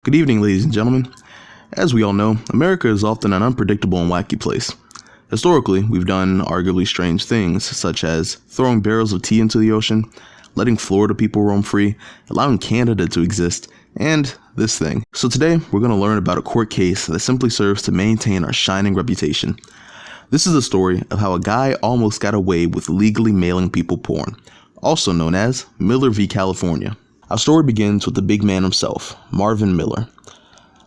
Good evening, ladies and gentlemen. As we all know, America is often an unpredictable and wacky place. Historically, we've done arguably strange things, such as throwing barrels of tea into the ocean, letting Florida people roam free, allowing Canada to exist, and this thing. So today, we're going to learn about a court case that simply serves to maintain our shining reputation. This is a story of how a guy almost got away with legally mailing people porn, also known as Miller v. California. Our story begins with the big man himself, Marvin Miller.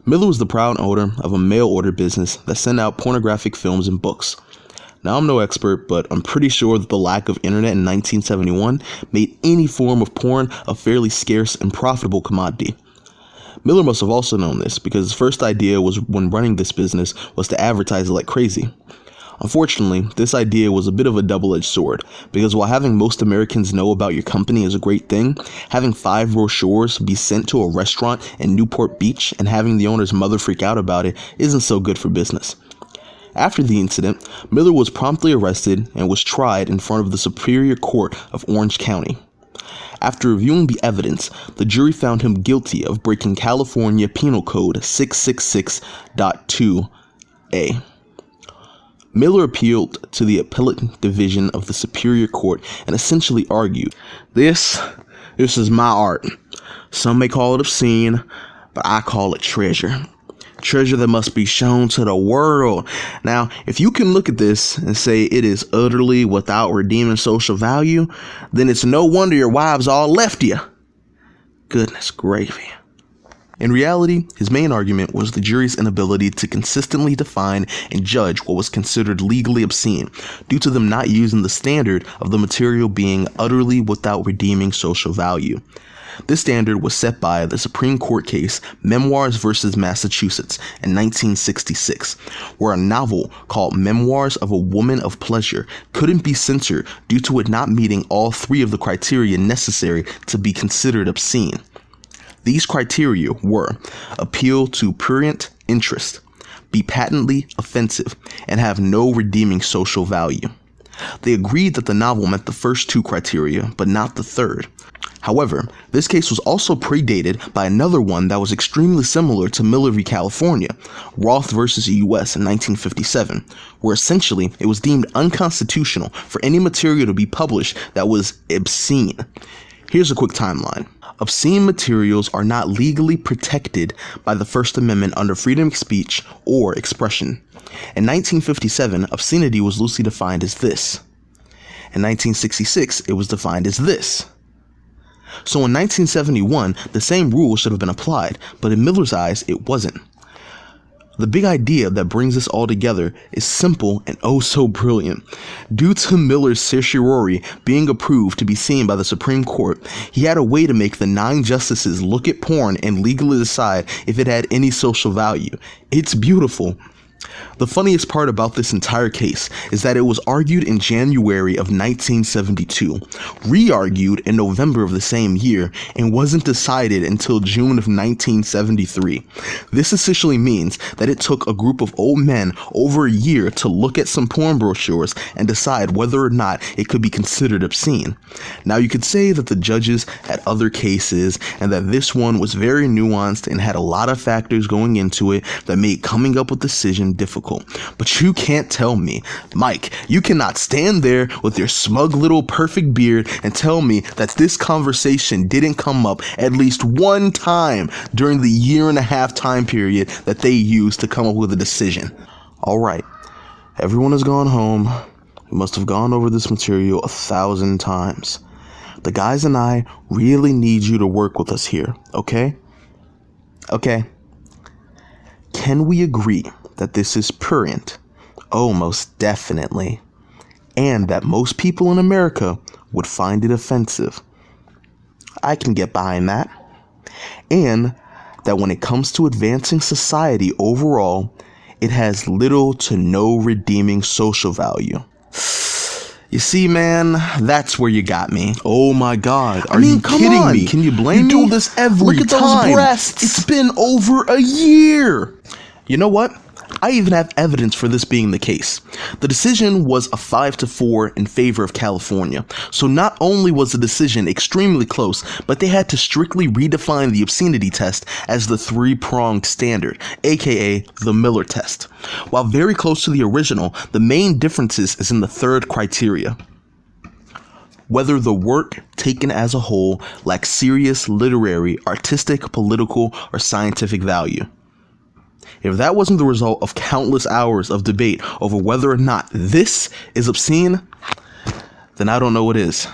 Miller was the proud owner of a mail order business that sent out pornographic films and books. Now, I'm no expert, but I'm pretty sure that the lack of internet in 1971 made any form of porn a fairly scarce and profitable commodity. Miller must have also known this because his first idea was when running this business was to advertise it like crazy. Unfortunately, this idea was a bit of a double-edged sword, because while having most Americans know about your company is a great thing, having 5 brochures be sent to a restaurant in Newport Beach and having the owner's mother freak out about it isn't so good for business. After the incident, Miller was promptly arrested and was tried in front of the Superior Court of Orange County. After reviewing the evidence, the jury found him guilty of breaking California Penal Code 666.2a. Miller appealed to the appellate division of the Superior Court and essentially argued, This is my art. Some may call it obscene, but I call it treasure. Treasure that must be shown to the world. Now, if you can look at this and say it is utterly without redeeming social value, then it's no wonder your wives all left you. Goodness gravy. In reality, his main argument was the jury's inability to consistently define and judge what was considered legally obscene, due to them not using the standard of the material being utterly without redeeming social value. This standard was set by the Supreme Court case Memoirs v. Massachusetts in 1966, where a novel called Memoirs of a Woman of Pleasure couldn't be censored due to it not meeting all 3 of the criteria necessary to be considered obscene. These criteria were appeal to prurient interest, be patently offensive, and have no redeeming social value. They agreed that the novel met the first 2 criteria, but not the third. However, this case was also predated by another one that was extremely similar to Miller v. California, Roth v. U.S. in 1957, where essentially it was deemed unconstitutional for any material to be published that was obscene. Here's a quick timeline. Obscene materials are not legally protected by the First Amendment under freedom of speech or expression. In 1957, obscenity was loosely defined as this. In 1966, it was defined as this. So in 1971, the same rule should have been applied, but in Miller's eyes, it wasn't. The big idea that brings this all together is simple and oh so brilliant. Due to Miller's certiorari being approved to be seen by the Supreme Court, he had a way to make the 9 justices look at porn and legally decide if it had any social value. It's beautiful. The funniest part about this entire case is that it was argued in January of 1972, re-argued in November of the same year, and wasn't decided until June of 1973. This essentially means that it took a group of old men over a year to look at some porn brochures and decide whether or not it could be considered obscene. Now, you could say that the judges had other cases and that this one was very nuanced and had a lot of factors going into it that made coming up with a decision difficult, but you can't tell me, Mike, you cannot stand there with your smug little perfect beard and tell me that this conversation didn't come up at least one time during the 1.5-year time period that they used to come up with a decision. All right, everyone has gone home. We must have gone over this material 1,000 times. The guys and I really need you to work with us here, okay? Okay. Can we agree that this is prurient? Oh, most definitely. And that most people in America would find it offensive. I can get behind that. And that when it comes to advancing society overall, it has little to no redeeming social value. You see, man, that's where you got me. Oh my God, are you kidding me? Can you blame me? You do this every time. Look at those breasts. It's been over a year. You know what? I even have evidence for this being the case. The decision was a 5-4 in favor of California, so not only was the decision extremely close, but they had to strictly redefine the obscenity test as the 3-pronged standard, aka the Miller test. While very close to the original, the main differences is in the third criteria: whether the work taken as a whole lacks serious literary, artistic, political, or scientific value. If that wasn't the result of countless hours of debate over whether or not this is obscene, then I don't know what is.